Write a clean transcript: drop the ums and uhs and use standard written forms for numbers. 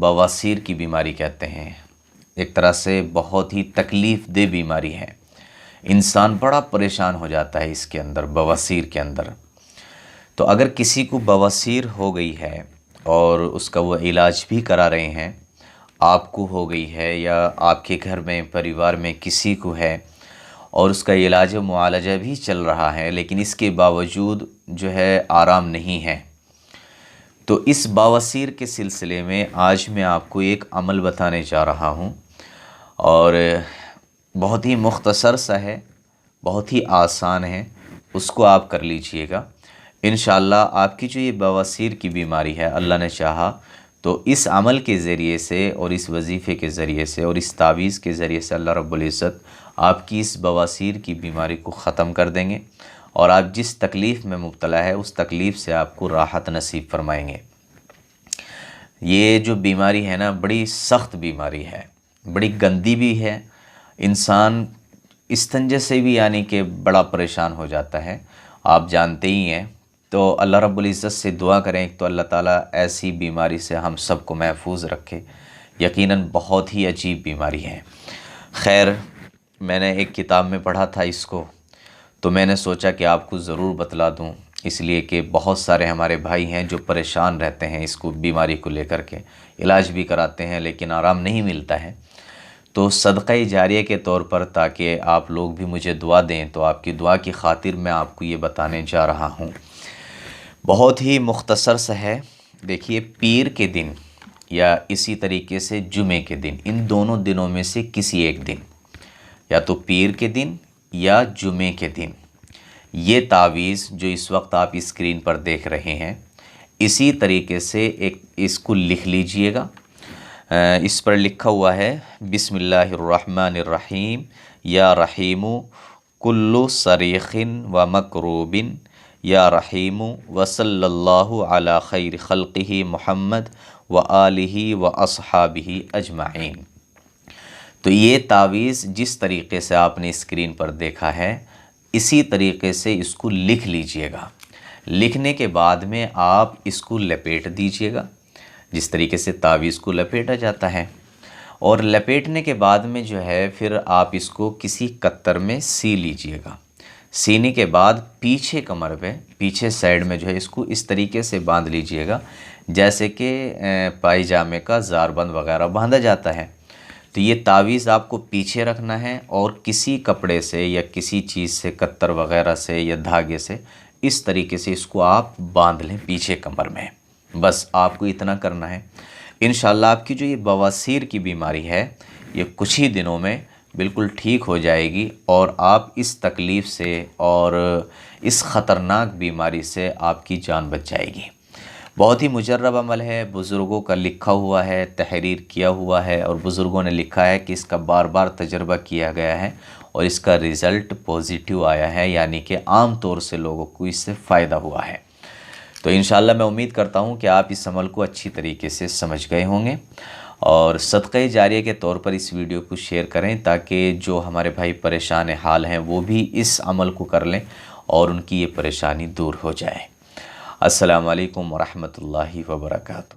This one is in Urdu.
بواسیر کی بیماری کہتے ہیں۔ ایک طرح سے بہت ہی تکلیف دہ بیماری ہے، انسان بڑا پریشان ہو جاتا ہے اس کے اندر، بواسیر کے اندر۔ تو اگر کسی کو بواسیر ہو گئی ہے اور اس کا وہ علاج بھی کرا رہے ہیں، آپ کو ہو گئی ہے یا آپ کے گھر میں پریوار میں کسی کو ہے اور اس کا علاج و معالجہ بھی چل رہا ہے، لیکن اس کے باوجود جو ہے آرام نہیں ہے، تو اس بواسیر کے سلسلے میں آج میں آپ کو ایک عمل بتانے جا رہا ہوں، اور بہت ہی مختصر سا ہے، بہت ہی آسان ہے، اس کو آپ کر لیجئے گا۔ انشاءاللہ آپ کی جو یہ بواسیر کی بیماری ہے، اللہ نے چاہا تو اس عمل کے ذریعے سے اور اس وظیفے کے ذریعے سے اور اس تعویذ کے ذریعے سے اللہ رب العزت آپ کی اس بواسیر کی بیماری کو ختم کر دیں گے، اور آپ جس تکلیف میں مبتلا ہے اس تکلیف سے آپ کو راحت نصیب فرمائیں گے۔ یہ جو بیماری ہے نا، بڑی سخت بیماری ہے، بڑی گندی بھی ہے، انسان استنجے سے بھی یعنی کہ بڑا پریشان ہو جاتا ہے، آپ جانتے ہی ہیں۔ تو اللہ رب العزت سے دعا کریں تو اللہ تعالیٰ ایسی بیماری سے ہم سب کو محفوظ رکھے، یقیناً بہت ہی عجیب بیماری ہے۔ خیر، میں نے ایک کتاب میں پڑھا تھا اس کو، تو میں نے سوچا کہ آپ کو ضرور بتلا دوں، اس لیے کہ بہت سارے ہمارے بھائی ہیں جو پریشان رہتے ہیں اس کو بیماری کو لے کر کے، علاج بھی کراتے ہیں لیکن آرام نہیں ملتا ہے۔ تو صدقہ جاریہ کے طور پر تاکہ آپ لوگ بھی مجھے دعا دیں، تو آپ کی دعا کی خاطر میں آپ کو یہ بتانے جا رہا ہوں۔ بہت ہی مختصر سا ہے۔ دیکھیے، پیر کے دن یا اسی طریقے سے جمعے کے دن، ان دونوں دنوں میں سے کسی ایک دن، یا تو پیر کے دن یا جمعے کے دن، یہ تعویذ جو اس وقت آپ اسکرین پر دیکھ رہے ہیں، اسی طریقے سے اس کو لکھ لیجئے گا۔ اس پر لکھا ہوا ہے بسم اللہ الرحمن الرحیم یا رحیم کل صریخ و مکروب یا رحیم وصلی اللہ علی خیر خلقہ محمد و آلہ و اصحابہ اجمعین۔ تو یہ تعویذ جس طریقے سے آپ نے اسکرین پر دیکھا ہے، اسی طریقے سے اس کو لکھ لیجئے گا۔ لکھنے کے بعد میں آپ اس کو لپیٹ دیجئے گا، جس طریقے سے تعویذ کو لپیٹا جاتا ہے، اور لپیٹنے کے بعد میں جو ہے پھر آپ اس کو کسی کتر میں سی لیجئے گا۔ سینے کے بعد پیچھے کمر پہ، پیچھے سائیڈ میں جو ہے اس کو اس طریقے سے باندھ لیجئے گا جیسے کہ پائجامے کا زار بند وغیرہ باندھا جاتا ہے۔ تو یہ تعویذ آپ کو پیچھے رکھنا ہے اور کسی کپڑے سے یا کسی چیز سے، کتر وغیرہ سے یا دھاگے سے، اس طریقے سے اس کو آپ باندھ لیں پیچھے کمر میں۔ بس آپ کو اتنا کرنا ہے۔ انشاءاللہ آپ کی جو یہ بواسیر کی بیماری ہے، یہ کچھ ہی دنوں میں بالکل ٹھیک ہو جائے گی، اور آپ اس تکلیف سے اور اس خطرناک بیماری سے آپ کی جان بچ جائے گی۔ بہت ہی مجرب عمل ہے، بزرگوں کا لکھا ہوا ہے، تحریر کیا ہوا ہے، اور بزرگوں نے لکھا ہے کہ اس کا بار بار تجربہ کیا گیا ہے اور اس کا رزلٹ پوزیٹیو آیا ہے، یعنی کہ عام طور سے لوگوں کو اس سے فائدہ ہوا ہے۔ تو انشاءاللہ میں امید کرتا ہوں کہ آپ اس عمل کو اچھی طریقے سے سمجھ گئے ہوں گے، اور صدقہ جاریہ کے طور پر اس ویڈیو کو شیئر کریں تاکہ جو ہمارے بھائی پریشان حال ہیں وہ بھی اس عمل کو کر لیں اور ان کی یہ پریشانی دور ہو جائے۔ السلام علیکم ورحمۃ اللہ وبرکاتہ۔